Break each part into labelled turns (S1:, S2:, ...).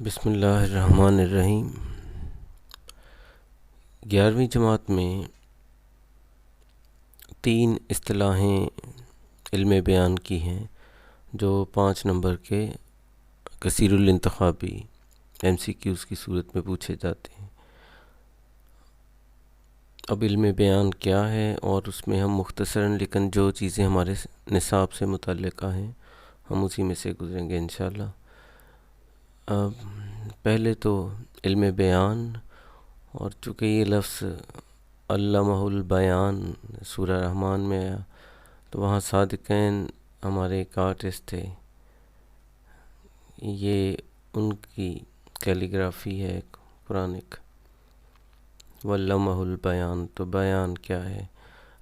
S1: بسم اللہ الرحمن الرحیم۔ 11ویں جماعت میں 3 اصطلاحیں علم بیان کی ہیں جو 5 نمبر کے کثیر الانتخابی MCQs کی صورت میں پوچھے جاتے ہیں۔ اب علم بیان کیا ہے اور اس میں ہم مختصراً لیکن جو چیزیں ہمارے نصاب سے متعلقہ ہیں ہم اسی میں سے گزریں گے انشاءاللہ۔ پہلے تو علم بیان، اور چونکہ یہ لفظ علمہ البیان سورہ رحمان میں آیا تو وہاں صادقین ہمارے ایک آرٹسٹ تھے، یہ ان کی کیلیگرافی ہے قرآنک، وَعَلَّمَهُ البیان۔ تو بیان کیا ہے؟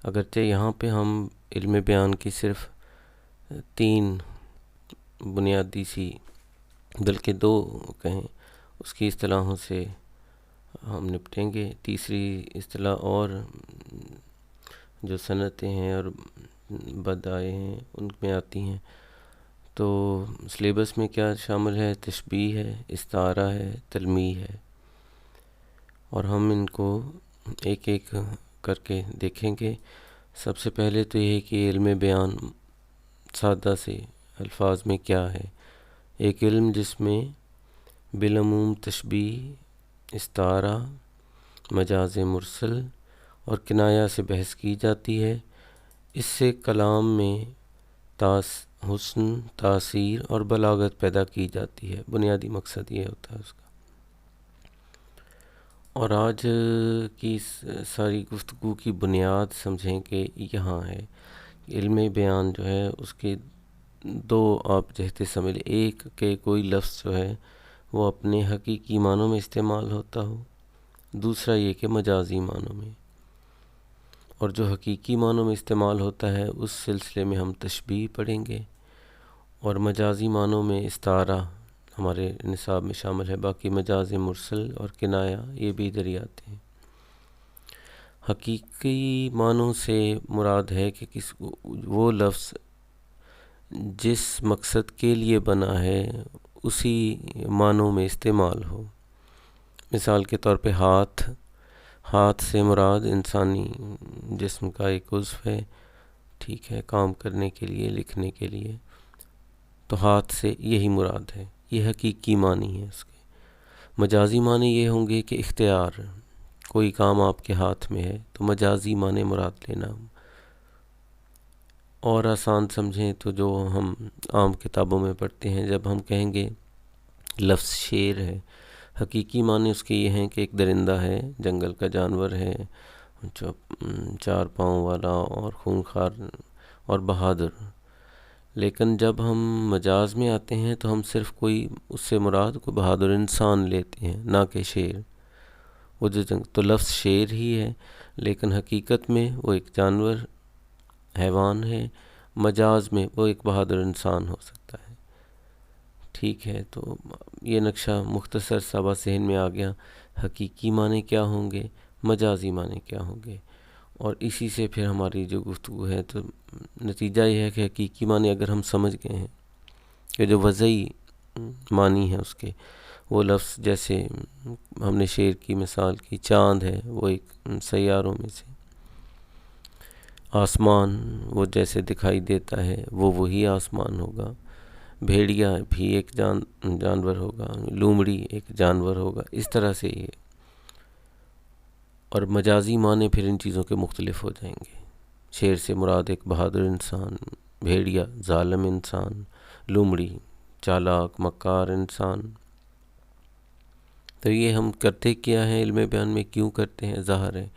S1: اگرچہ یہاں پہ ہم علم بیان کی صرف 3 بنیادی سی بلکہ 2 کہیں اس کی اصطلاحوں سے ہم نپٹیں گے۔ تیسری اصطلاح اور جو صنعتیں ہیں اور بدائیں ہیں ان میں آتی ہیں۔ تو سلیبس میں کیا شامل ہے؟ تشبیہ ہے، استعارہ ہے، تلمیح ہے، اور ہم ان کو ایک ایک کر کے دیکھیں گے۔ سب سے پہلے تو یہ ہے کہ علم بیان سادہ سے الفاظ میں کیا ہے؟ ایک علم جس میں بالعموم تشبیہ، استعارہ، مجاز مرسل اور کنایہ سے بحث کی جاتی ہے۔ اس سے کلام میں حسن، تاثیر اور بلاغت پیدا کی جاتی ہے۔ بنیادی مقصد یہ ہوتا ہے اس کا۔ اور آج کی ساری گفتگو کی بنیاد سمجھیں کہ یہاں ہے۔ علم بیان جو ہے اس کے 2 آپ جہتے سمجھ لیں۔ ایک کہ کوئی لفظ جو ہے وہ اپنے حقیقی معنوں میں استعمال ہوتا ہو، دوسرا یہ کہ مجازی معنوں میں۔ اور جو حقیقی معنوں میں استعمال ہوتا ہے اس سلسلے میں ہم تشبیہ پڑھیں گے، اور مجازی معنوں میں استعارہ ہمارے نصاب میں شامل ہے۔ باقی مجاز مرسل اور کنایہ یہ بھی ادھر ہی آتے ہیں۔ حقیقی معنوں سے مراد ہے کہ وہ لفظ جس مقصد کے لیے بنا ہے اسی معنوں میں استعمال ہو۔ مثال کے طور پہ ہاتھ سے مراد انسانی جسم کا ایک عضو ہے، ٹھیک ہے، کام کرنے کے لیے، لکھنے کے لیے، تو ہاتھ سے یہی مراد ہے۔ یہ حقیقی معنی ہے اس کے۔ مجازی معنی یہ ہوں گے کہ اختیار، کوئی کام آپ کے ہاتھ میں ہے تو مجازی معنی مراد لینا۔ اور آسان سمجھیں تو جو ہم عام کتابوں میں پڑھتے ہیں، جب ہم کہیں گے لفظ شیر ہے، حقیقی معنی اس کے یہ ہیں کہ ایک درندہ ہے، جنگل کا جانور ہے، جو 4 پاؤں والا اور خونخوار اور بہادر۔ لیکن جب ہم مجاز میں آتے ہیں تو ہم صرف اس سے مراد کوئی بہادر انسان لیتے ہیں، نہ کہ شیر۔ وہ تو لفظ شیر ہی ہے لیکن حقیقت میں وہ ایک جانور، حیوان ہے، مجاز میں وہ ایک بہادر انسان ہو سکتا ہے، ٹھیک ہے۔ تو یہ نقشہ مختصر سا ذہن میں آ گیا۔ حقیقی معنی کیا ہوں گے، مجازی معنی کیا ہوں گے، اور اسی سے پھر ہماری جو گفتگو ہے تو نتیجہ یہ ہے کہ حقیقی معنی اگر ہم سمجھ گئے ہیں کہ جو وضعی معنی ہے اس کے، وہ لفظ جیسے ہم نے شیر کی مثال کی، چاند ہے وہ ایک سیاروں میں سے، آسمان وہ جیسے دکھائی دیتا ہے وہ وہی آسمان ہوگا، بھیڑیا بھی ایک جانور ہوگا، لومڑی ایک جانور ہوگا، اس طرح سے یہ۔ اور مجازی معنی پھر ان چیزوں کے مختلف ہو جائیں گے۔ شیر سے مراد ایک بہادر انسان، بھیڑیا ظالم انسان، لومڑی چالاک مکار انسان۔ تو یہ ہم کرتے کیا ہے علم بیان میں، کیوں کرتے ہیں؟ ظاہر ہے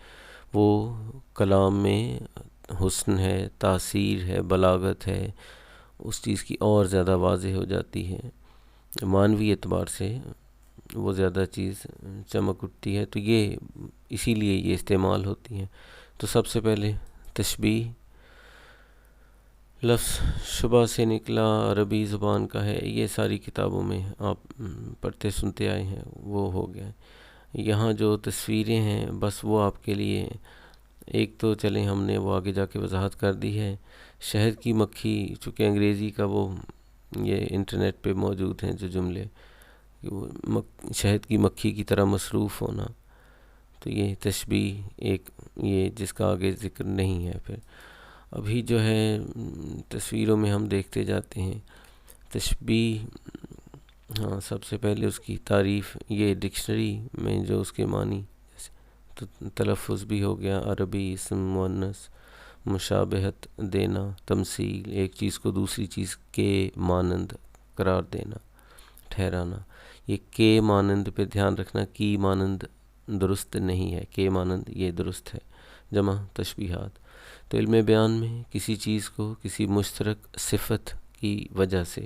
S1: وہ کلام میں حسن ہے، تاثیر ہے، بلاغت ہے، اس چیز کی اور زیادہ واضح ہو جاتی ہے، معنوی اعتبار سے وہ زیادہ چیز چمک اٹھتی ہے، تو یہ اسی لیے یہ استعمال ہوتی ہیں۔ تو سب سے پہلے تشبیہ، لفظ شبہ سے نکلا، عربی زبان کا ہے، یہ ساری کتابوں میں آپ پڑھتے سنتے آئے ہیں، وہ ہو گیا۔ یہاں جو تصویریں ہیں بس وہ آپ کے لیے، ایک تو چلیں ہم نے وہ آگے جا کے وضاحت کر دی ہے، شہد کی مکھی، چونکہ انگریزی کا وہ یہ انٹرنیٹ پہ موجود ہیں جو جملے، کہ وہ شہد کی مکھی کی طرح مصروف ہونا، تو یہ تشبیہ ایک، یہ جس کا آگے ذکر نہیں ہے. پھر ابھی جو ہے تصویروں میں ہم دیکھتے جاتے ہیں تشبیہ. ہاں، سب سے پہلے اس کی تعریف، یہ ڈکشنری میں جو اس کے معنی، تو تلفظ بھی ہو گیا، عربی اسم مؤنث، مشابہت دینا، تمثیل، ایک چیز کو دوسری چیز کے مانند قرار دینا، ٹھہرانا. یہ کے مانند پہ دھیان رکھنا، کی مانند درست نہیں ہے، کے مانند یہ درست ہے. جمع تشبیہات. تو علم بیان میں کسی چیز کو کسی مشترک صفت کی وجہ سے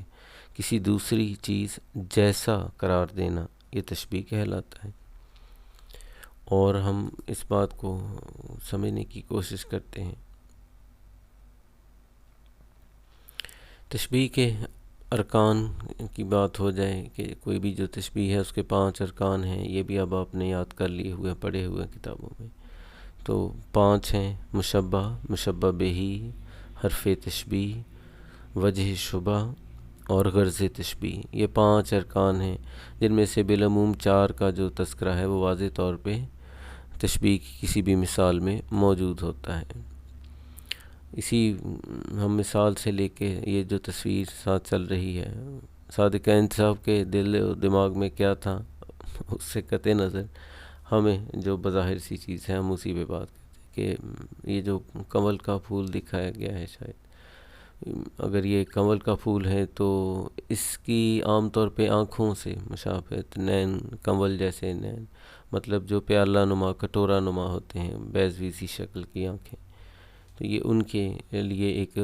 S1: کسی دوسری چیز جیسا قرار دینا، یہ تشبیہ کہلاتا ہے. اور ہم اس بات کو سمجھنے کی کوشش کرتے ہیں. تشبیہ کے ارکان کی بات ہو جائے کہ کوئی بھی جو تشبیہ ہے اس کے 5 ارکان ہیں، یہ بھی اب آپ نے یاد کر لیے ہوئے، پڑھے ہوئے کتابوں میں. تو 5 ہیں: مشبہ، مشبہ بہی، حرف تشبیہ، وجہ شبہ اور غرض تشبیہ. یہ 5 ارکان ہیں جن میں سے بالعموم 4 کا جو تذکرہ ہے وہ واضح طور پہ تشبیہ کی کسی بھی مثال میں موجود ہوتا ہے. اسی ہم مثال سے لے کے یہ جو تصویر ساتھ چل رہی ہے، صادقین صاحب کے دل و دماغ میں کیا تھا اس سے قطع نظر ہمیں جو بظاہر سی چیز ہے ہم اسی پہ بات کرتے ہیں کہ یہ جو کنول کا پھول دکھایا گیا ہے، شاید اگر یہ کنول کا پھول ہے تو اس کی عام طور پہ آنکھوں سے مشابہت، نین، کنول جیسے نین، مطلب جو پیالہ نما، کٹورا نما ہوتے ہیں، بیضوی سی شکل کی آنکھیں، تو یہ ان کے لیے ایک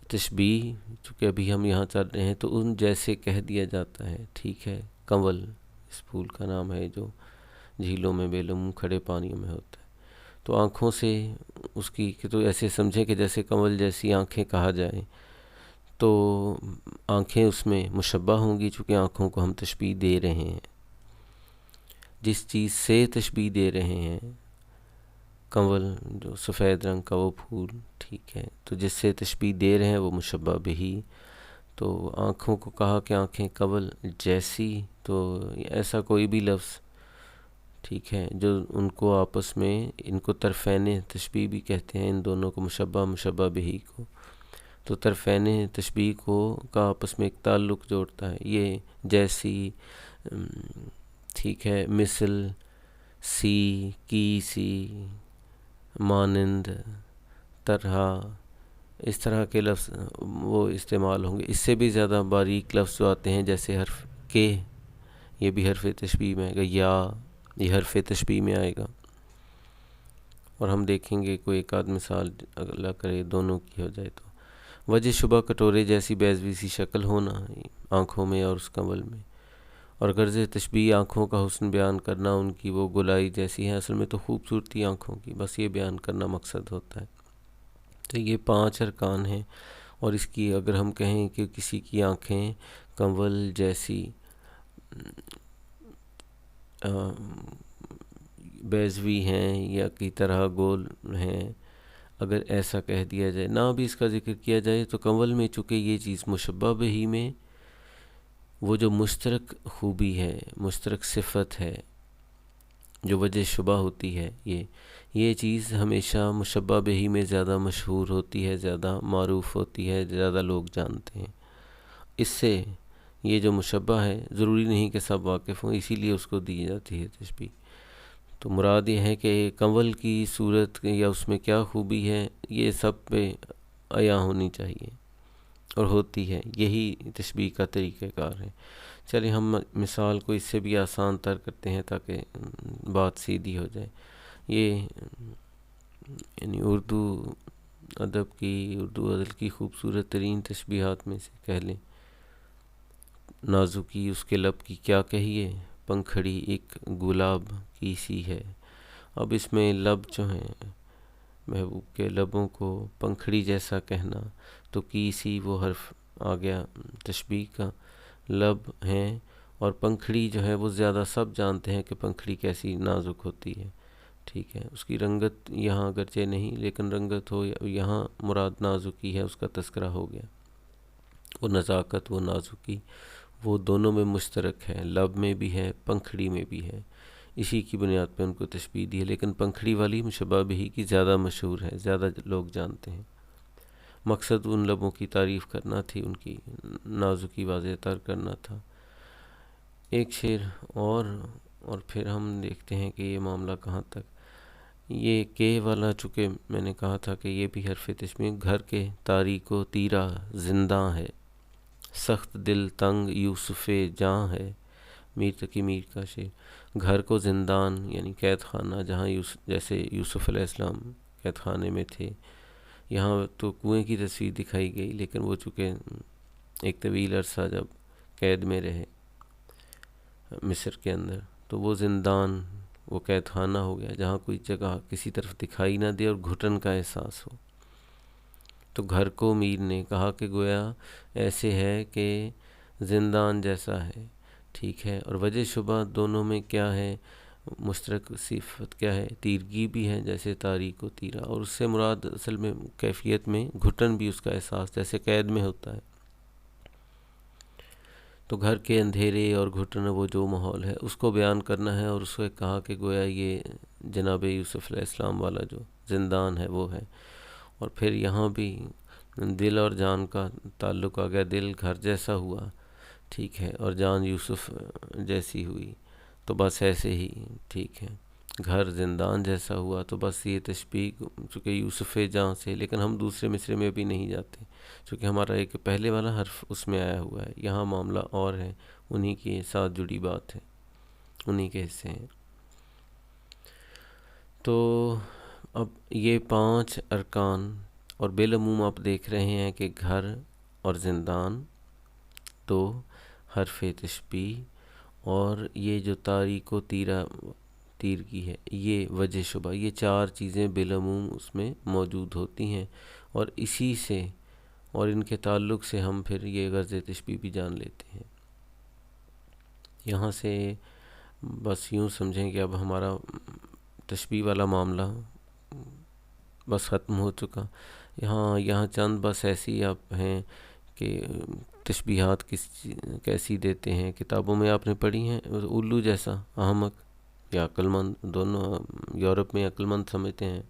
S1: تشبیہ، چونکہ ابھی ہم یہاں چل رہے ہیں تو ان جیسے کہہ دیا جاتا ہے. ٹھیک ہے، کنول اس پھول کا نام ہے جو جھیلوں میں بالعموم کھڑے پانیوں میں ہوتا ہے. تو آنکھوں سے اس کی کہ تو ایسے سمجھیں کہ جیسے کنول جیسی آنکھیں کہا جائے، تو آنکھیں اس میں مشبہ ہوں گی چونکہ آنکھوں کو ہم تشبیہ دے رہے ہیں. جس چیز سے تشبیہ دے رہے ہیں، کنول جو سفید رنگ کا وہ پھول، ٹھیک ہے، تو جس سے تشبیہ دے رہے ہیں وہ مشبہ بہی. تو آنکھوں کو کہا کہ آنکھیں کنول جیسی، تو ایسا کوئی بھی لفظ، ٹھیک ہے، جو ان کو آپس میں، ان کو طرفین تشبیہ بھی کہتے ہیں، ان دونوں کو مشبہ، مشبہ بہی کو. تو طرفین تشبیہ کو کا آپس میں ایک تعلق جوڑتا ہے، یہ جیسی، ٹھیک ہے، مثل، سی، کی سی، مانند، طرح، اس طرح کے لفظ وہ استعمال ہوں گے. اس سے بھی زیادہ باریک لفظ جو آتے ہیں جیسے حرف کے، یہ بھی حرف تشبیہ میں آئے گا، یا یہ حرف تشبیہ میں آئے گا. اور ہم دیکھیں گے کوئی ایک آدھ مثال اللہ کرے دونوں کی ہو جائے تو. وجہ شبہ، کٹورے جیسی بیضوی سی شکل ہونا آنکھوں میں اور اس کنول میں. اور غرض تشبیہ، آنکھوں کا حسن بیان کرنا، ان کی وہ گلائی جیسی ہے، اصل میں تو خوبصورتی آنکھوں کی، بس یہ بیان کرنا مقصد ہوتا ہے. تو یہ 5 ارکان ہیں. اور اس کی اگر ہم کہیں کہ کسی کی آنکھیں کنول جیسی بیضوی ہیں یا کی طرح گول ہیں، اگر ایسا کہہ دیا جائے، نہ بھی اس کا ذکر کیا جائے، تو کنول میں چونکہ یہ چیز مشبہ بہی میں وہ جو مشترک خوبی ہے، مشترک صفت ہے، جو وجہ شبہ ہوتی ہے، یہ چیز ہمیشہ مشبہ بہی میں زیادہ مشہور ہوتی ہے، زیادہ معروف ہوتی ہے، زیادہ لوگ جانتے ہیں. اس سے یہ جو مشبہ ہے ضروری نہیں کہ سب واقف ہوں، اسی لیے اس کو دی جاتی ہے تشبیہ. تو مراد یہ ہے کہ کنول کی صورت یا اس میں کیا خوبی ہے یہ سب پہ عیاں ہونی چاہیے، اور ہوتی ہے. یہی تشبیہ کا طریقہ کار ہے. چلیں ہم مثال کو اس سے بھی آسان تر کرتے ہیں تاکہ بات سیدھی ہو جائے. یہ یعنی اردو ادب کی خوبصورت ترین تشبیہات میں سے کہہ لیں. نازکی اس کے لب کی کیا کہیے، پنکھڑی ایک گلاب کی سی ہے. اب اس میں لب جو ہیں، محبوب کے لبوں کو پنکھڑی جیسا کہنا، تو کی سی وہ حرف آ گیا تشبیہ کا. لب ہیں اور پنکھڑی جو ہے وہ زیادہ سب جانتے ہیں کہ پنکھڑی کیسی نازک ہوتی ہے، ٹھیک ہے. اس کی رنگت یہاں اگرچہ نہیں، لیکن رنگت ہو یہاں مراد نازکی ہے، اس کا تذکرہ ہو گیا. وہ نزاکت، وہ نازکی، وہ دونوں میں مشترک ہے، لب میں بھی ہے، پنکھڑی میں بھی ہے، اسی کی بنیاد پہ ان کو تشبیہ دی ہے، لیکن پنکھڑی والی مشبہ بہی کی زیادہ مشہور ہے، زیادہ لوگ جانتے ہیں۔ مقصد ان لبوں کی تعریف کرنا تھی، ان کی نازکی واضح تر کرنا تھا۔ ایک شعر اور پھر ہم دیکھتے ہیں کہ یہ معاملہ کہاں تک۔ یہ کہ والا چونکہ میں نے کہا تھا کہ یہ بھی حرف تشبیہ، گھر کے تاریک و تیرا زنداں ہے، سخت دل تنگ یوسف جاں ہے، میر تقی میر کا شعر۔ گھر کو زندان یعنی قید خانہ، جہاں جیسے یوسف علیہ السلام قید خانے میں تھے، یہاں تو کنویں کی تصویر دکھائی گئی، لیکن وہ چونکہ ایک طویل عرصہ جب قید میں رہے مصر کے اندر، تو وہ زندان، وہ قید خانہ ہو گیا جہاں کوئی جگہ کسی طرف دکھائی نہ دے اور گھٹن کا احساس ہو۔ تو گھر کو میر نے کہا کہ گویا ایسے ہے کہ زندان جیسا ہے، ٹھیک ہے۔ اور وجہ شبہ دونوں میں کیا ہے، مشترک صفت کیا ہے، تیرگی بھی ہے، جیسے تاریک و تیرا، اور اس سے مراد اصل میں کیفیت میں گھٹن بھی، اس کا احساس جیسے قید میں ہوتا ہے۔ تو گھر کے اندھیرے اور گھٹن، وہ جو ماحول ہے اس کو بیان کرنا ہے، اور اس کو کہا کہ گویا یہ جناب یوسف علیہ السلام والا جو زندان ہے وہ ہے۔ اور پھر یہاں بھی دل اور جان کا تعلق آ گیا، دل گھر جیسا ہوا، ٹھیک ہے، اور جان یوسف جیسی ہوئی، تو بس ایسے ہی، ٹھیک ہے، گھر زندان جیسا ہوا، تو بس یہ تشبیہ چونکہ یوسف جاں سے، لیکن ہم دوسرے مصرے میں بھی نہیں جاتے، چونکہ ہمارا ایک پہلے والا حرف اس میں آیا ہوا ہے، یہاں معاملہ اور ہے، انہی کے ساتھ جڑی بات ہے، انہی کے حصے ہیں۔ تو اب یہ 5 ارکان، اور بالعموم آپ دیکھ رہے ہیں کہ گھر اور زندان 2 حرف تشبیہ، اور یہ جو تاریک و تیرگی ہے، یہ وجہ شبہ، یہ 4 چیزیں بالعموم اس میں موجود ہوتی ہیں، اور اسی سے اور ان کے تعلق سے ہم پھر یہ غرض تشبیہ بھی جان لیتے ہیں۔ یہاں سے بس یوں سمجھیں کہ اب ہمارا تشبیہ والا معاملہ بس ختم ہو چکا۔ یہاں چند بس ایسی آپ ہیں کہ تشبیہات کیسی دیتے ہیں، کتابوں میں آپ نے پڑھی ہیں، الو جیسا، احمق یا عقل مند، دونوں یورپ میں عقل مند سمجھتے ہیں۔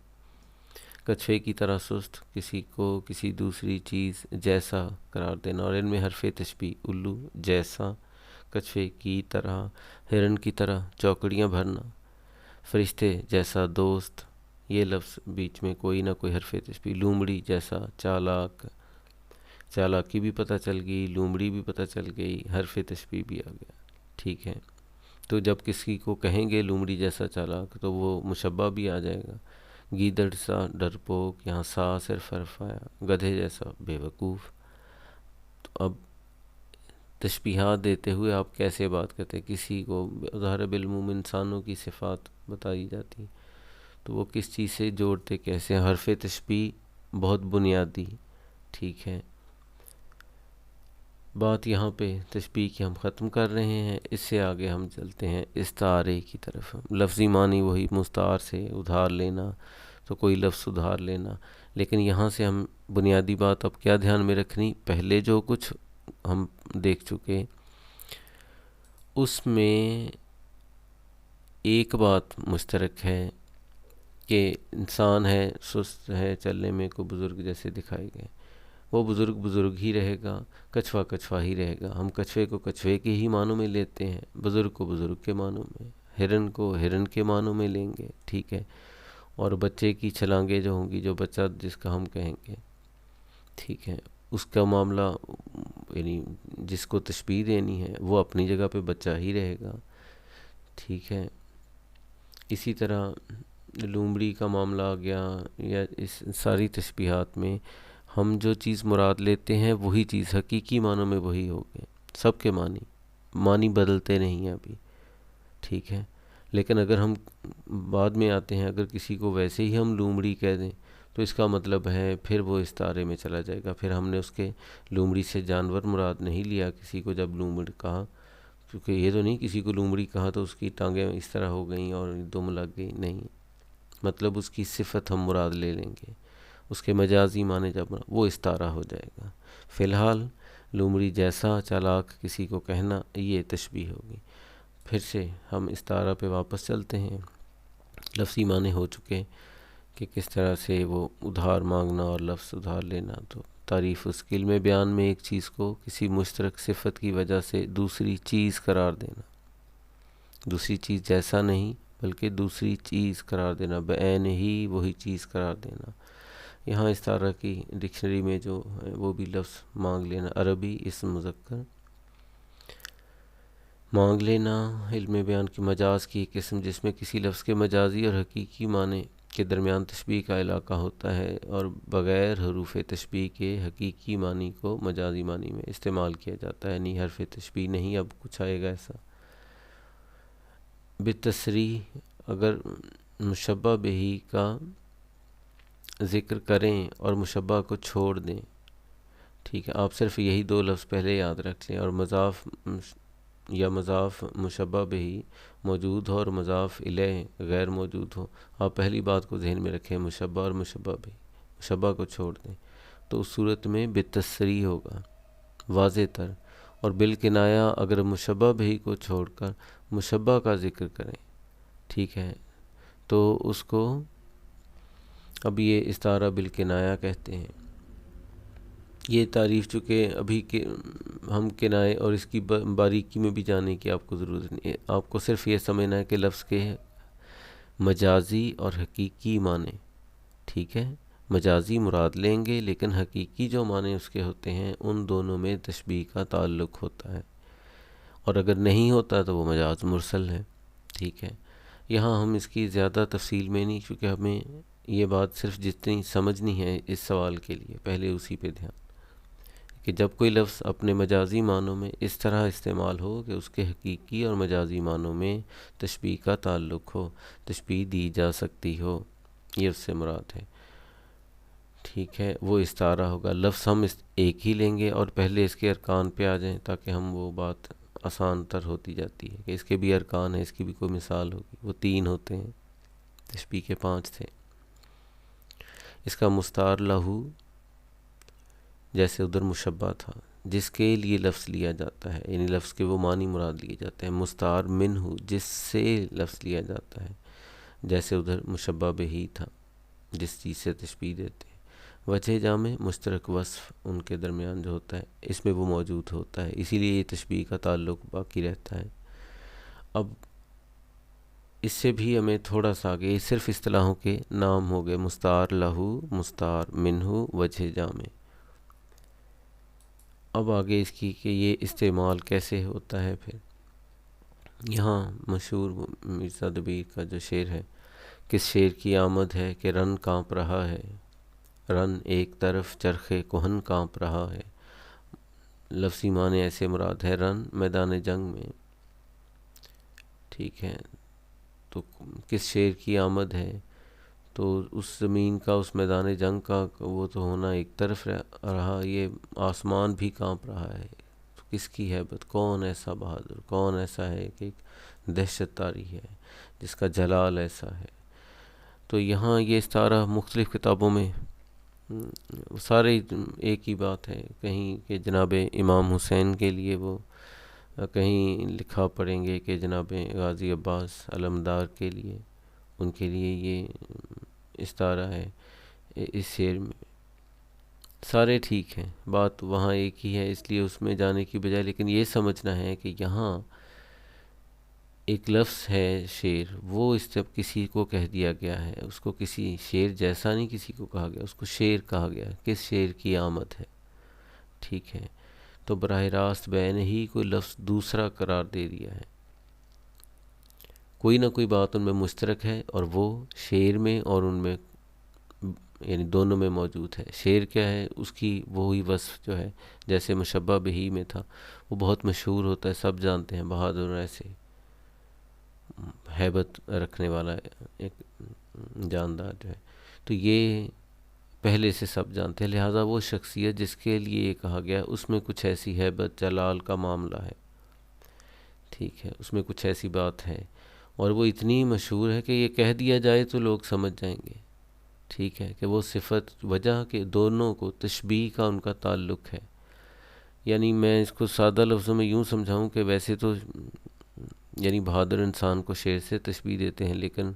S1: کچھوے کی طرح سست، کسی کو کسی دوسری چیز جیسا قرار دینا، اور ان میں حرف تشبیہ الو جیسا، کچھوے کی طرح، ہرن کی طرح چوکڑیاں بھرنا، فرشتے جیسا دوست، یہ لفظ بیچ میں کوئی نہ کوئی حرف تشبیہ، لومڑی جیسا چالاک، چالاکی بھی پتہ چل گئی، لومڑی بھی پتہ چل گئی، حرف تشبیہ بھی آ گیا، ٹھیک ہے۔ تو جب کسی کو کہیں گے لومڑی جیسا چالاک، تو وہ مشبہ بھی آ جائے گا۔ گیدڑ سا ڈرپوک، یہاں سا صرف حرف آیا، گدھے جیسا بے وقوف۔ تو اب تشبیہات دیتے ہوئے آپ کیسے بات کرتے ہیں، کسی کو ظاہر بالعموم انسانوں کی صفات بتائی جاتی، تو وہ کس چیز سے جوڑتے، کیسے، حرف تشبیہ بہت بنیادی، ٹھیک ہے۔ بات یہاں پہ تشبیہ کی ہم ختم کر رہے ہیں، اس سے آگے ہم چلتے ہیں استعارے کی طرف۔ لفظی معنی وہی مستعار سے ادھار لینا، تو کوئی لفظ ادھار لینا، لیکن یہاں سے ہم بنیادی بات اب کیا دھیان میں رکھنی، پہلے جو کچھ ہم دیکھ چکے اس میں ایک بات مشترک ہے کہ انسان ہے، سست ہے چلنے میں، کو بزرگ جیسے دکھائے گئے، وہ بزرگ بزرگ ہی رہے گا، کچھوا کچھوا ہی رہے گا۔ ہم کچھوے کو کچھوے کے ہی معنوں میں لیتے ہیں، بزرگ کو بزرگ کے معنوں میں، ہرن کو ہرن کے معنوں میں لیں گے، ٹھیک ہے۔ اور بچے کی چھلانگیں جو ہوں گی، جو بچہ جس کا ہم کہیں گے، ٹھیک ہے، اس کا معاملہ یعنی جس کو تشبیہ دینی ہے وہ اپنی جگہ پہ بچہ ہی رہے گا، ٹھیک ہے۔ اسی طرح لومڑی کا معاملہ آ گیا، یا اس ساری تشبیہات میں ہم جو چیز مراد لیتے ہیں وہی چیز حقیقی معنوں میں وہی ہوگی، سب کے معنی بدلتے نہیں ہیں ابھی، ٹھیک ہے۔ لیکن اگر ہم بعد میں آتے ہیں، اگر کسی کو ویسے ہی ہم لومڑی کہہ دیں تو اس کا مطلب ہے پھر وہ استعارے میں چلا جائے گا، پھر ہم نے اس کے لومڑی سے جانور مراد نہیں لیا کسی کو جب لومڑی کہا، کیونکہ یہ تو نہیں کسی کو لومڑی کہا تو اس کی ٹانگیں اس طرح ہو گئیں اور دم لگ گئی، نہیں، مطلب اس کی صفت ہم مراد لے لیں گے، اس کے مجازی معنی جب وہ استعارہ ہو جائے گا۔ فی الحال لومڑی جیسا چالاک کسی کو کہنا، یہ تشبیہ ہوگی۔ پھر سے ہم استعارہ پہ واپس چلتے ہیں۔ لفظی معنی ہو چکے کہ کس طرح سے وہ ادھار مانگنا اور لفظ ادھار لینا۔ تو تعریف اس کے علم بیان میں ایک چیز کو کسی مشترک صفت کی وجہ سے دوسری چیز قرار دینا، دوسری چیز جیسا نہیں بلکہ دوسری چیز قرار دینا، بعین ہی وہی چیز قرار دینا۔ یہاں استعارہ کی ڈکشنری میں جو ہے وہ بھی لفظ مانگ لینا، عربی اسم مذکر مانگ لینا، علم بیان کی مجاز کی ایک قسم جس میں کسی لفظ کے مجازی اور حقیقی معنی کے درمیان تشبیہ کا علاقہ ہوتا ہے اور بغیر حروف تشبیہ کے حقیقی معنی کو مجازی معنی میں استعمال کیا جاتا ہے، یعنی حرف تشبیہ نہیں۔ اب کچھ آئے گا ایسا بالتصریح، اگر مشبہ بہی کا ذکر کریں اور مشبہ کو چھوڑ دیں، ٹھیک ہے، آپ صرف یہی دو لفظ پہلے یاد رکھ لیں، اور مضاف یا مضاف مشبہ بہی موجود ہو اور مضاف الیہ غیر موجود ہو، آپ پہلی بات کو ذہن میں رکھیں، مشبہ اور مشبہ بہی، مشبہ کو چھوڑ دیں تو اس صورت میں بالتصریح ہوگا، واضح تر، اور بالکنایہ اگر مشبہ بہی کو چھوڑ کر مشبہ کا ذکر کریں، ٹھیک ہے، تو اس کو اب یہ استعارہ بالکنایہ کہتے ہیں۔ یہ تعریف چونکہ ابھی کے ہم کنائے اور اس کی باریکی میں بھی جانے کی آپ کو ضرورت نہیں ہے، آپ کو صرف یہ سمجھنا ہے کہ لفظ کے مجازی اور حقیقی معنی، ٹھیک ہے، مجازی مراد لیں گے لیکن حقیقی جو معنی اس کے ہوتے ہیں ان دونوں میں تشبیہ کا تعلق ہوتا ہے، اور اگر نہیں ہوتا تو وہ مجاز مرسل ہے، ٹھیک ہے۔ یہاں ہم اس کی زیادہ تفصیل میں نہیں، کیونکہ ہمیں یہ بات صرف جتنی سمجھنی ہے اس سوال کے لیے، پہلے اسی پہ دھیان کہ جب کوئی لفظ اپنے مجازی معنوں میں اس طرح استعمال ہو کہ اس کے حقیقی اور مجازی معنوں میں تشبیہ کا تعلق ہو، تشبیہ دی جا سکتی ہو، یہ اس سے مراد ہے، ٹھیک ہے، وہ استعارہ ہوگا۔ لفظ ہم ایک ہی لیں گے اور پہلے اس کے ارکان پہ آ جائیں تاکہ ہم وہ بات آسان تر ہوتی جاتی ہے کہ اس کے بھی ارکان ہیں، اس کی بھی کوئی مثال ہوگی، وہ 3 ہوتے ہیں، تشبیہ کے 5 تھے۔ اس کا مستعار لہو، جیسے ادھر مشبہ تھا جس کے لیے لفظ لیا جاتا ہے، یعنی لفظ کے وہ معنی مراد لیے جاتے ہیں، مستعار منہ جس سے لفظ لیا جاتا ہے، جیسے ادھر مشبہ بہی تھا جس چیز سے تشبیہ دیتے ہیں۔ وجہ جامع، مشترک وصف ان کے درمیان جو ہوتا ہے اس میں وہ موجود ہوتا ہے، اسی لیے یہ تشبیہ کا تعلق باقی رہتا ہے۔ اب اس سے بھی ہمیں تھوڑا سا آگے، یہ صرف اصطلاحوں کے نام ہو گئے، مستعار لہو، مستعار منہ، وجہ جامع۔ اب آگے اس کی کہ یہ استعمال کیسے ہوتا ہے۔ پھر یہاں مشہور مرزا دبیر کا جو شعر ہے، کس شعر کی آمد ہے کہ رن کانپ رہا ہے، رن ایک طرف چرخے کہن کانپ رہا ہے، لفظی معنی ایسے مراد ہے رن میدان جنگ میں، ٹھیک ہے، تو کس شعر کی آمد ہے، تو اس زمین کا، اس میدان جنگ کا وہ تو ہونا ایک طرف رہا، یہ آسمان بھی کانپ رہا ہے، تو کس کی ہیبت، کون ایسا بہادر، کون ایسا ہے کہ ایک دہشت طاری ہے جس کا جلال ایسا ہے۔ تو یہاں یہ استعارہ مختلف کتابوں میں سارے ایک ہی بات ہے، کہیں کہ جناب امام حسین کے لیے وہ کہیں لکھا پڑھیں گے کہ جناب غازی عباس علمدار کے لیے، ان کے لیے یہ استعارہ ہے اس شعر میں، سارے ٹھیک ہیں، بات وہاں ایک ہی ہے، اس لیے اس میں جانے کی بجائے لیکن یہ سمجھنا ہے کہ یہاں ایک لفظ ہے شعر، وہ اس جب کسی کو کہہ دیا گیا ہے، اس کو کسی شعر جیسا نہیں کسی کو کہا گیا، اس کو شعر کہا گیا، کس شعر کی آمد ہے، ٹھیک ہے، تو براہ راست بعین ہی کوئی لفظ دوسرا قرار دے دیا ہے، کوئی نہ کوئی بات ان میں مشترک ہے اور وہ شعر میں اور ان میں یعنی دونوں میں موجود ہے۔ شعر کیا ہے، اس کی وہی وصف جو ہے، جیسے مشبہ بہی میں تھا، وہ بہت مشہور ہوتا ہے، سب جانتے ہیں، بہادر ایسے ہیبت رکھنے والا ایک جاندار جو ہے، تو یہ پہلے سے سب جانتے ہیں، لہٰذا وہ شخصیت جس کے لیے یہ کہا گیا اس میں کچھ ایسی ہیبت جلال کا معاملہ ہے، ٹھیک ہے، اس میں کچھ ایسی بات ہے اور وہ اتنی مشہور ہے کہ یہ کہہ دیا جائے تو لوگ سمجھ جائیں گے، ٹھیک ہے، کہ وہ صفت وجہ کہ دونوں کو تشبیہ کا ان کا تعلق ہے، یعنی میں اس کو سادہ لفظوں میں یوں سمجھاؤں کہ ویسے تو یعنی بہادر انسان کو شیر سے تشبیہ دیتے ہیں، لیکن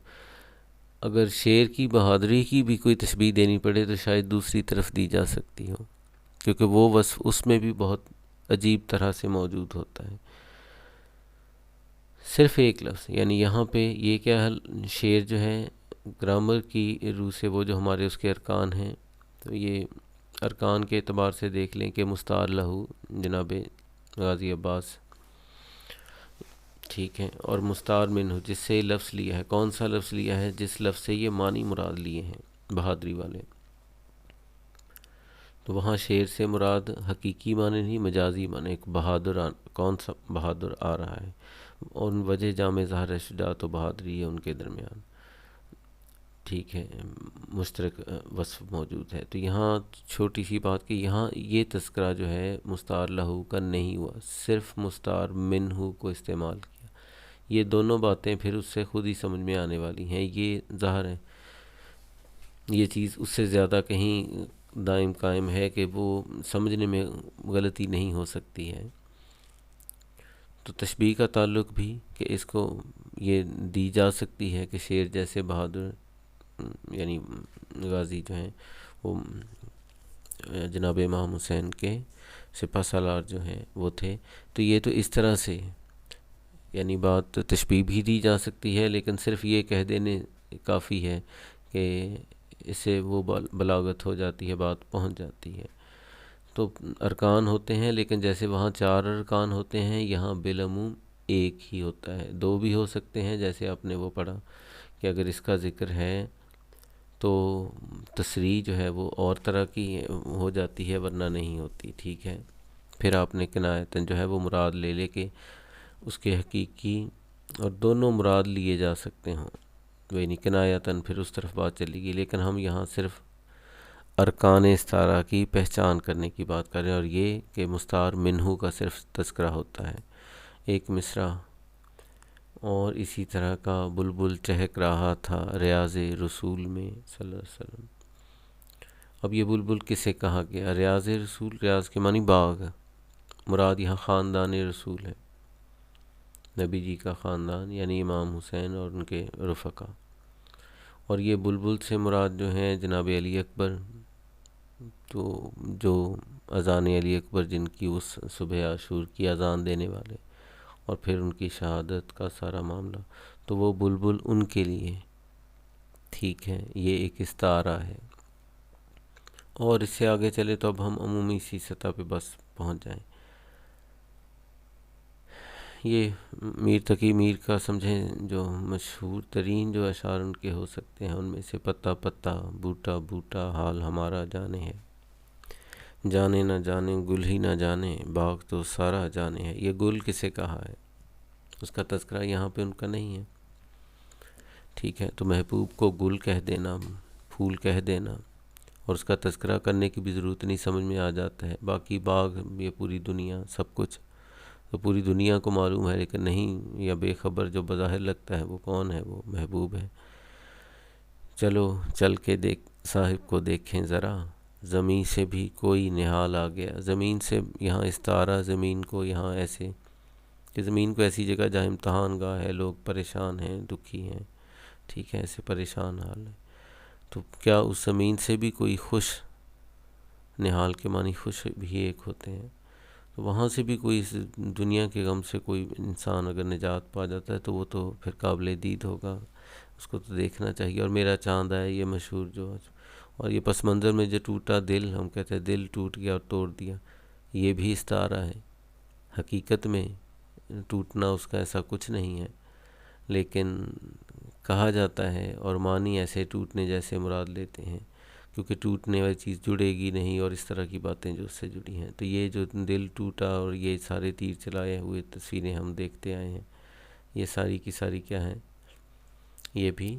S1: اگر شیر کی بہادری کی بھی کوئی تشبیہ دینی پڑے تو شاید دوسری طرف دی جا سکتی ہو، کیونکہ وہ وصف اس میں بھی بہت عجیب طرح سے موجود ہوتا ہے۔ صرف ایک لفظ، یعنی یہاں پہ یہ کیا شیر جو ہے گرامر کی روح سے وہ جو ہمارے اس کے ارکان ہیں، تو یہ ارکان کے اعتبار سے دیکھ لیں کہ مستعار لہو جناب غازی عباس، ٹھیک ہے، اور مستعار منہ جس سے لفظ لیا ہے، کون سا لفظ لیا ہے؟ جس لفظ سے یہ معنی مراد لیے ہیں بہادری والے، تو وہاں شیر سے مراد حقیقی معنی نہیں، مجازی معنی، ایک بہادر کون سا بہادر آ رہا ہے، اور وجہ جامع ظاہر شجاعت و بہادری ہے ان کے درمیان، ٹھیک ہے، مشترک وصف موجود ہے۔ تو یہاں چھوٹی سی بات کہ یہاں یہ تذکرہ جو ہے مستعار لہو کا نہیں ہوا، صرف مستعار منہ کو استعمال کیا۔ یہ دونوں باتیں پھر اس سے خود ہی سمجھ میں آنے والی ہیں، یہ ظاہر ہے یہ چیز اس سے زیادہ کہیں دائم قائم ہے کہ وہ سمجھنے میں غلطی نہیں ہو سکتی ہے۔ تو تشبیہ کا تعلق بھی کہ اس کو یہ دی جا سکتی ہے کہ شیر جیسے بہادر یعنی غازی جو ہیں وہ جناب امام حسین کے سپہ سالار جو ہیں وہ تھے، تو یہ تو اس طرح سے یعنی بات تشبیہ بھی دی جا سکتی ہے، لیکن صرف یہ کہہ دینے کافی ہے کہ اس سے وہ بلاغت ہو جاتی ہے، بات پہنچ جاتی ہے۔ تو ارکان ہوتے ہیں، لیکن جیسے وہاں 4 ارکان ہوتے ہیں، یہاں بالعموم ایک ہی ہوتا ہے، 2 بھی ہو سکتے ہیں، جیسے آپ نے وہ پڑھا کہ اگر اس کا ذکر ہے تو تصریح جو ہے وہ اور طرح کی ہو جاتی ہے، ورنہ نہیں ہوتی، ٹھیک ہے۔ پھر آپ نے کنایتاً جو ہے وہ مراد لے کے اس کے حقیقی اور دونوں مراد لیے جا سکتے ہوں، یعنی کنایتاً پھر اس طرف بات چلے گی، لیکن ہم یہاں صرف ارکان استعارہ کی پہچان کرنے کی بات کر رہے ہیں، اور یہ کہ مستعار منہ کا صرف تذکرہ ہوتا ہے، ایک مصرع، اور اسی طرح کا بلبل چہک رہا تھا ریاض رسول میں صلی اللہ علیہ وسلم۔ اب یہ بلبل کسے کہا گیا؟ ریاض رسول، ریاض کے معنی باغ، مراد یہاں خاندان رسول ہے، نبی جی کا خاندان، یعنی امام حسین اور ان کے رفقا، اور یہ بلبل سے مراد جو ہیں جناب علی اکبر، تو جو اذان علی اکبر جن کی اس صبح عاشور کی اذان دینے والے، اور پھر ان کی شہادت کا سارا معاملہ، تو وہ بلبل ان کے لیے، ٹھیک ہے، یہ ایک استعارہ ہے۔ اور اس سے آگے چلے تو اب ہم عمومی سی سطح پہ بس پہنچ جائیں۔ یہ میر تقی میر کا سمجھیں جو مشہور ترین جو اشعار ان کے ہو سکتے ہیں، ان میں سے پتا پتا بوٹا بوٹا حال ہمارا جانے ہے، جانے نہ جانے گل ہی نہ جانے باغ تو سارا جانے ہے۔ یہ گل کسے کہا ہے؟ اس کا تذکرہ یہاں پہ ان کا نہیں ہے، ٹھیک ہے، تو محبوب کو گل کہہ دینا، پھول کہہ دینا، اور اس کا تذکرہ کرنے کی بھی ضرورت نہیں، سمجھ میں آ جاتا ہے۔ باقی باغ، یہ پوری دنیا، سب کچھ تو پوری دنیا کو معلوم ہے، لیکن نہیں، یا بے خبر جو بظاہر لگتا ہے وہ کون ہے؟ وہ محبوب ہے۔ چلو چل کے دیکھ صاحب کو دیکھیں ذرا، زمین سے بھی کوئی نہال آ گیا۔ زمین سے یہاں استعارہ زمین کو یہاں ایسے کہ زمین کو ایسی جگہ جہاں امتحان گاہ ہے، لوگ پریشان ہیں، دکھی ہیں، ٹھیک ہے، ایسے پریشان حال ہے، تو کیا اس زمین سے بھی کوئی خوش، نہال کے معنی خوش بھی ایک ہوتے ہیں، تو وہاں سے بھی کوئی اس دنیا کے غم سے کوئی انسان اگر نجات پا جاتا ہے تو وہ تو پھر قابل دید ہوگا، اس کو تو دیکھنا چاہیے۔ اور میرا چاند ہے یہ مشہور جو، اور یہ پس منظر میں جو ٹوٹا دل، ہم کہتے ہیں دل ٹوٹ گیا اور توڑ دیا، یہ بھی استعارہ ہے، حقیقت میں ٹوٹنا اس کا ایسا کچھ نہیں ہے، لیکن کہا جاتا ہے، اور معنی ایسے ٹوٹنے جیسے مراد لیتے ہیں، کیونکہ ٹوٹنے والی چیز جڑے گی نہیں، اور اس طرح کی باتیں جو اس سے جڑی ہیں، تو یہ جو دل ٹوٹا اور یہ سارے تیر چلائے ہوئے تصویریں ہم دیکھتے آئے ہیں، یہ ساری کی ساری کیا ہیں؟ یہ بھی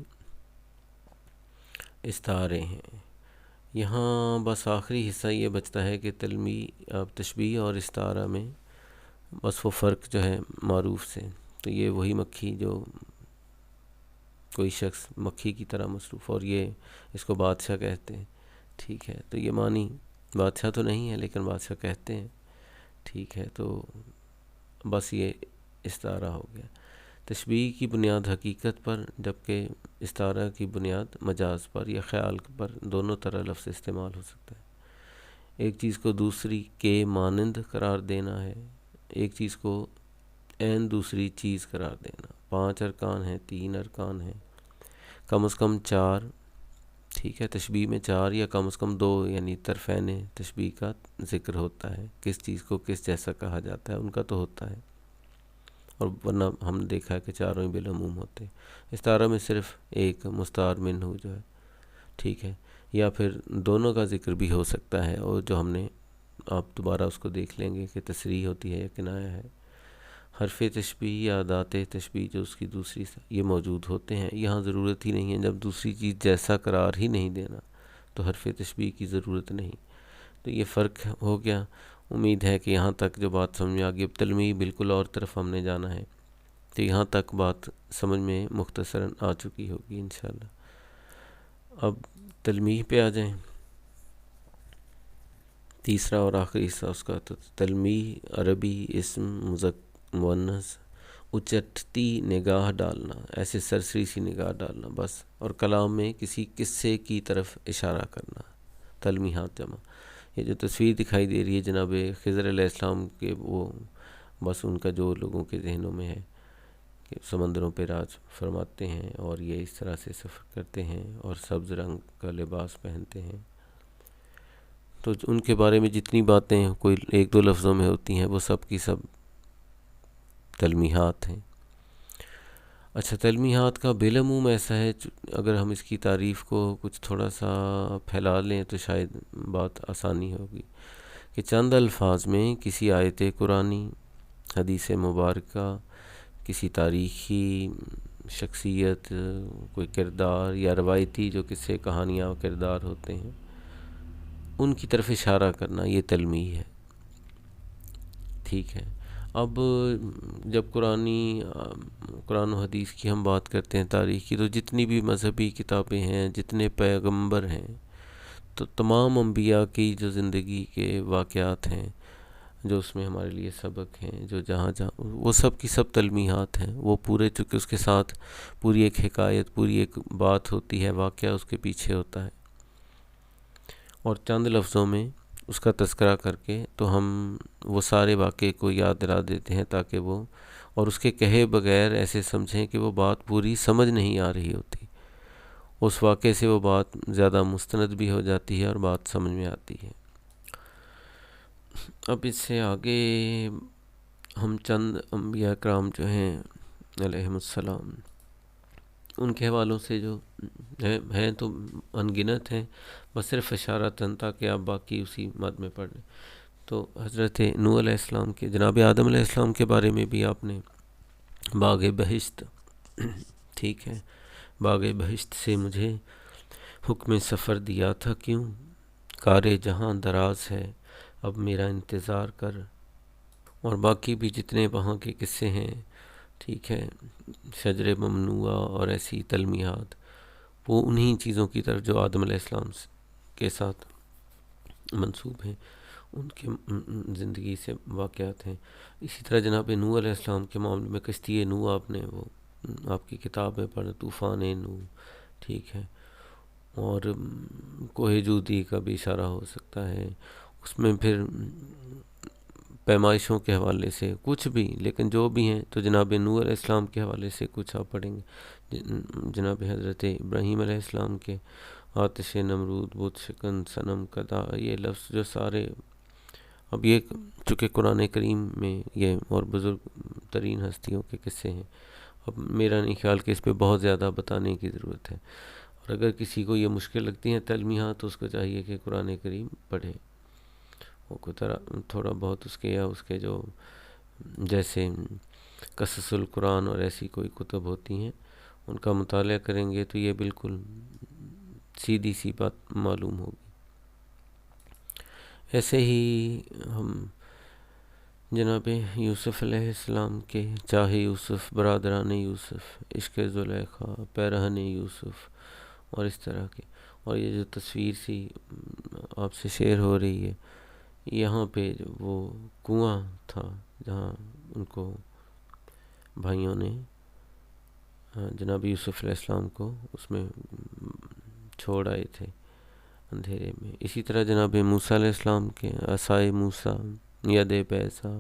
S1: استعارے ہیں۔ یہاں بس آخری حصہ یہ بچتا ہے کہ تشبیہ اور استعارہ میں بس وہ فرق جو ہے معروف سے، تو یہ وہی مکھی جو کوئی شخص مکھی کی طرح مصروف، اور یہ اس کو بادشاہ کہتے ہیں، ٹھیک ہے، تو یہ معنی بادشاہ تو نہیں ہے لیکن بادشاہ کہتے ہیں، ٹھیک ہے، تو بس یہ استعارہ ہو گیا۔ تشبیہ کی بنیاد حقیقت پر، جبکہ استعارہ کی بنیاد مجاز پر یا خیال پر، دونوں طرح لفظ استعمال ہو سکتا ہے۔ ایک چیز کو دوسری کے مانند قرار دینا ہے، ایک چیز کو عین دوسری چیز قرار دینا۔ 5 ارکان ہیں، 3 ارکان ہیں، کم از کم 4، ٹھیک ہے، تشبیہ میں 4 یا کم از کم 2 یعنی طرفین تشبیہ کا ذکر ہوتا ہے، کس چیز کو کس جیسا کہا جاتا ہے ان کا تو ہوتا ہے، اور ورنہ ہم نے دیکھا ہے کہ چاروں ہی بالعموم ہوتے ہیں۔ استعارہ میں صرف ایک مستعار منہ جو ہے، ٹھیک ہے، یا پھر دونوں کا ذکر بھی ہو سکتا ہے، اور جو ہم نے، آپ دوبارہ اس کو دیکھ لیں گے کہ تصریح ہوتی ہے یا کنایہ ہے۔ حرف تشبیہ یا ادات تشبیہ جو اس کی دوسری یہ موجود ہوتے ہیں، یہاں ضرورت ہی نہیں ہے، جب دوسری چیز جیسا قرار ہی نہیں دینا تو حرف تشبیہ کی ضرورت نہیں۔ تو یہ فرق ہو گیا۔ امید ہے کہ یہاں تک جو بات سمجھ میں آ گئی۔ اب تلمیح بالکل اور طرف ہم نے جانا ہے، تو یہاں تک بات سمجھ میں مختصراً آ چکی ہوگی انشاءاللہ۔ اب تلمیح پہ آ جائیں، تیسرا اور آخری حصہ اس کا۔ تو تلمیح عربی اسم مؤنث، اچٹتی نگاہ ڈالنا، ایسے سرسری سی نگاہ ڈالنا بس، اور کلام میں کسی قصے کی طرف اشارہ کرنا، تلمیحات جمع۔ یہ جو تصویر دکھائی دے رہی ہے جناب خضر علیہ السلام کے، وہ بس ان کا جو لوگوں کے ذہنوں میں ہے کہ سمندروں پہ راج فرماتے ہیں اور یہ اس طرح سے سفر کرتے ہیں اور سبز رنگ کا لباس پہنتے ہیں، تو ان کے بارے میں جتنی باتیں کوئی 1-2 لفظوں میں ہوتی ہیں وہ سب کی سب تلمیحات ہیں۔ اچھا، تلمیحات کا بالعموم ایسا ہے، اگر ہم اس کی تعریف کو کچھ تھوڑا سا پھیلا لیں تو شاید بات آسانی ہوگی، کہ چند الفاظ میں کسی آیت قرآنی، حدیث مبارکہ، کسی تاریخی شخصیت، کوئی کردار یا روایتی جو قصے کہانیاں و کردار ہوتے ہیں ان کی طرف اشارہ کرنا، یہ تلمیح ہے، ٹھیک ہے۔ اب جب قرآن و حدیث کی ہم بات کرتے ہیں، تاریخ کی، تو جتنی بھی مذہبی کتابیں ہیں، جتنے پیغمبر ہیں، تو تمام انبیاء کی جو زندگی کے واقعات ہیں، جو اس میں ہمارے لیے سبق ہیں، جو جہاں وہ سب کی سب تلمیحات ہیں، وہ پورے، چونکہ اس کے ساتھ پوری ایک حکایت، پوری ایک بات ہوتی ہے، واقعہ اس کے پیچھے ہوتا ہے، اور چند لفظوں میں اس کا تذکرہ کر کے تو ہم وہ سارے واقعے کو یاد دلا دیتے ہیں، تاکہ وہ، اور اس کے کہے بغیر ایسے سمجھیں کہ وہ بات پوری سمجھ نہیں آ رہی ہوتی، اس واقعے سے وہ بات زیادہ مستند بھی ہو جاتی ہے اور بات سمجھ میں آتی ہے۔ اب اس سے آگے ہم چند انبیاء کرام جو ہیں علیہم السلام، ان کے حوالوں سے جو ہیں تو ان گنت ہیں، بس صرف اشارتاً، تاکہ آپ باقی اسی مد میں پڑھ لیں۔ تو حضرت نوح علیہ السلام کے، جناب آدم علیہ السلام کے بارے میں بھی آپ نے باغ بہشت، ٹھیک ہے، باغ بہشت سے مجھے حکم سفر دیا تھا، کیوں؟ کار جہاں دراز ہے، اب میرا انتظار کر، اور باقی بھی جتنے وہاں کے قصے ہیں، ٹھیک ہے، شجر ممنوعہ اور ایسی تلمیحات، وہ انہی چیزوں کی طرف جو آدم علیہ السلام کے ساتھ منسوب ہیں، ان کے زندگی سے واقعات ہیں۔ اسی طرح جناب نوح علیہ السلام کے معاملے میں کشتی نوح، آپ نے وہ آپ کی کتاب میں پڑھا، طوفان نوح، ٹھیک ہے، اور کوہ جودی کا بھی اشارہ ہو سکتا ہے اس میں، پھر پیمائشوں کے حوالے سے کچھ بھی، لیکن جو بھی ہیں تو جناب نوح علیہ السلام کے حوالے سے کچھ آپ پڑھیں گے، جناب حضرت ابراہیم علیہ السلام کے آتش نمرود، بت شکن، صنم کدا، یہ لفظ جو سارے، اب یہ چونکہ قرآن کریم میں یہ اور بزرگ ترین ہستیوں کے قصے ہیں، اب میرا نہیں خیال کہ اس پہ بہت زیادہ بتانے کی ضرورت ہے، اور اگر کسی کو یہ مشکل لگتی ہیں تلمیحات تو اس کو چاہیے کہ قرآن کریم پڑھے، وہ کو تھوڑا بہت اس کے، یا اس کے جو جیسے قصص القرآن اور ایسی کوئی کتب ہوتی ہیں ان کا مطالعہ کریں گے تو یہ بالکل سیدھی سی بات معلوم ہوگی۔ ایسے ہی ہم جناب یوسف علیہ السلام کے، چاہے یوسف، برادران یوسف، عشق زلیخا، پیرہن یوسف، اور اس طرح کے، اور یہ جو تصویر سی آپ سے شیئر ہو رہی ہے، یہاں پہ جو وہ کنواں تھا جہاں ان کو بھائیوں نے جناب یوسف علیہ السلام کو اس میں چھوڑ آئے تھے اندھیرے میں. اسی طرح جناب موسیٰ علیہ السلام کے عصائے موسیٰ، ید بیضا،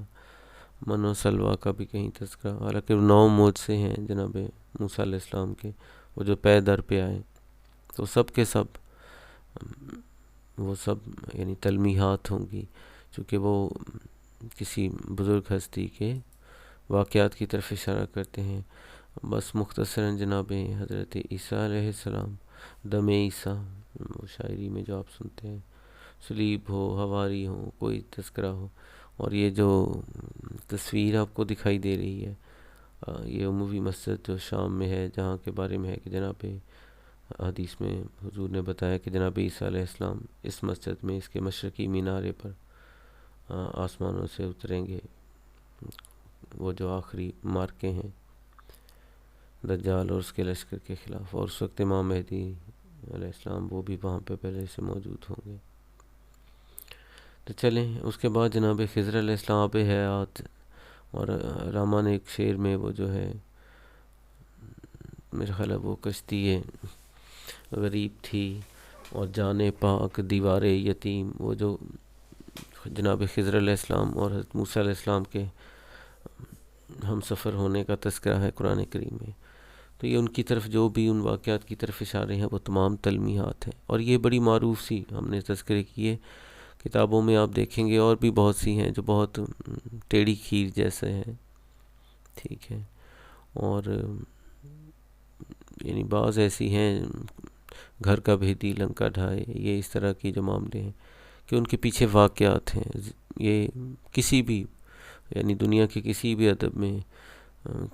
S1: من و سلویٰ کا بھی کہیں تذکرہ، حالانکہ 9 معجزے ہیں جناب موسیٰ علیہ السلام کے، وہ جو پے در پہ آئے. تو سب کے سب وہ سب یعنی تلمیحات ہوں گی، چونکہ وہ کسی بزرگ ہستی کے واقعات کی طرف اشارہ کرتے ہیں. بس مختصراً جناب حضرت عیسیٰ علیہ السلام، دم عیسیٰ، وہ شاعری میں جو آپ سنتے ہیں، صلیب ہو، حواری ہو، کوئی تذکرہ ہو. اور یہ جو تصویر آپ کو دکھائی دے رہی ہے، یہ عموی مسجد جو شام میں ہے، جہاں کے بارے میں ہے کہ جناب حدیث میں حضور نے بتایا کہ جناب عیسیٰ علیہ السلام اس مسجد میں، اس کے مشرقی مینارے پر آسمانوں سے اتریں گے. وہ جو آخری مارکے ہیں دجال اور اس کے لشکر کے خلاف، اور اس وقت امام مہدی علیہ السلام وہ بھی وہاں پہ پہلے سے موجود ہوں گے. تو چلیں اس کے بعد جناب خضر علیہ السلام آب حیات، اور علامہ نے ایک شعر میں وہ جو ہے میرا خیال ہے وہ کشتی غریب تھی اور جان پاک دیوار یتیم، وہ جو جناب خضر علیہ السلام اور حضرت موسیٰ علیہ السلام کے ہم سفر ہونے کا تذکرہ ہے قرآن کریم میں. تو یہ ان کی طرف جو بھی ان واقعات کی طرف اشارے ہیں وہ تمام تلمیحات ہیں. اور یہ بڑی معروف سی ہم نے تذکرے کیے، کتابوں میں آپ دیکھیں گے اور بھی بہت سی ہیں جو بہت ٹیڑھی کھیر جیسے ہیں، ٹھیک ہے. اور یعنی بعض ایسی ہیں گھر کا بھیدی لنکا ڈھائے، یہ اس طرح کی جو معاملے ہیں کہ ان کے پیچھے واقعات ہیں. یہ کسی بھی یعنی دنیا کے کسی بھی ادب میں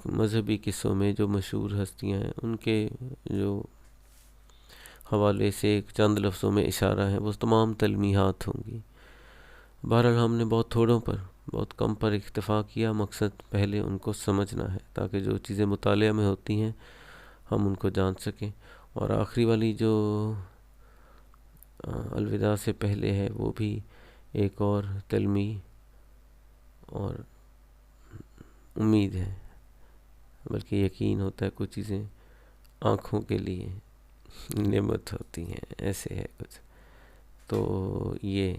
S1: مذہبی قصوں میں جو مشہور ہستیاں ہیں ان کے جو حوالے سے ایک چند لفظوں میں اشارہ ہے وہ تمام تلمیحات ہوں گی. بہرحال ہم نے بہت تھوڑوں پر، بہت کم پر اکتفا کیا. مقصد پہلے ان کو سمجھنا ہے تاکہ جو چیزیں مطالعہ میں ہوتی ہیں ہم ان کو جان سکیں. اور آخری والی جو الوداع سے پہلے ہے وہ بھی ایک اور تلمیح اور امید ہے، بلکہ یقین ہوتا ہے کچھ چیزیں آنکھوں کے لیے نعمت ہوتی ہیں، ایسے ہے کچھ. تو یہ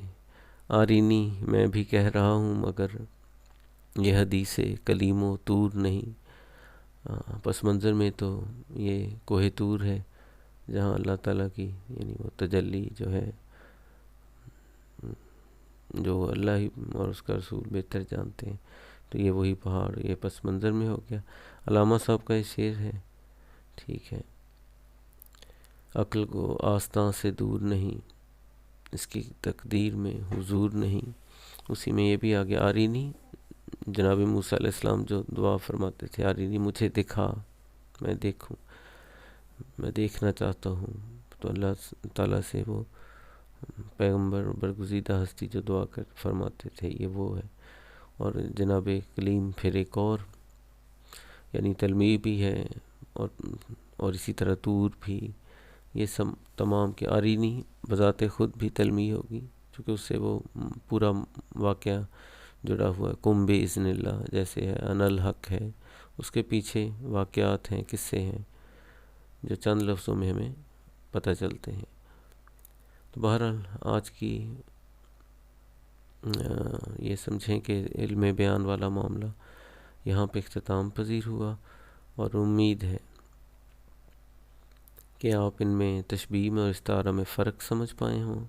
S1: آرینی میں بھی کہہ رہا ہوں مگر یہ حدیث کلیم و طور نہیں. پس منظر میں تو یہ کوہ طور ہے جہاں اللہ تعالیٰ کی یعنی وہ تجلی جو ہے، جو اللہ ہی اور اس کا رسول بہتر جانتے ہیں. تو یہ وہی پہاڑ یہ پس منظر میں ہو گیا. علامہ صاحب کا یہ شعر ہے، ٹھیک ہے. عقل کو آستاں سے دور نہیں، اس کی تقدیر میں حضور نہیں. اسی میں یہ بھی آ گیا، آرینی جناب موسیٰ علیہ السلام جو دعا فرماتے تھے، آرینی مجھے دکھا میں دیکھوں، میں دیکھنا چاہتا ہوں. تو اللہ تعالیٰ سے وہ پیغمبر برگزیدہ ہستی جو دعا کر فرماتے تھے یہ وہ ہے. اور جناب کلیم پھر ایک اور یعنی تلمیح بھی ہے، اور اسی طرح طور بھی. یہ سب تمام کے آرینی بذات خود بھی تلمیح ہوگی کیونکہ اس سے وہ پورا واقعہ جڑا ہوا ہے. قم بِإِذْنِ اللہ جیسے ہے، انا الحق ہے، اس کے پیچھے واقعات ہیں، قصے ہیں جو چند لفظوں میں ہمیں پتہ چلتے ہیں. تو بہرحال آج کی یہ سمجھیں کہ علم بیان والا معاملہ یہاں پہ اختتام پذیر ہوا، اور امید ہے کہ آپ ان میں تشبیہ میں اور استعارہ میں فرق سمجھ پائے ہوں.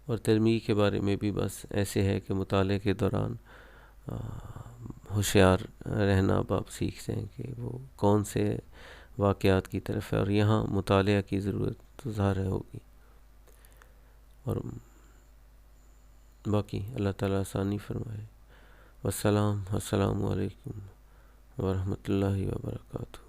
S1: اور تلمیح کے بارے میں بھی بس ایسے ہے کہ مطالعے کے دوران ہوشیار رہنا اب آپ سیکھ جائیں کہ وہ کون سے واقعات کی طرف ہے، اور یہاں مطالعہ کی ضرورت تو ظاہر ہوگی. اور باقی اللہ تعالیٰ آسانی فرمائے. السلام علیکم ورحمۃ اللہ وبرکاتہ.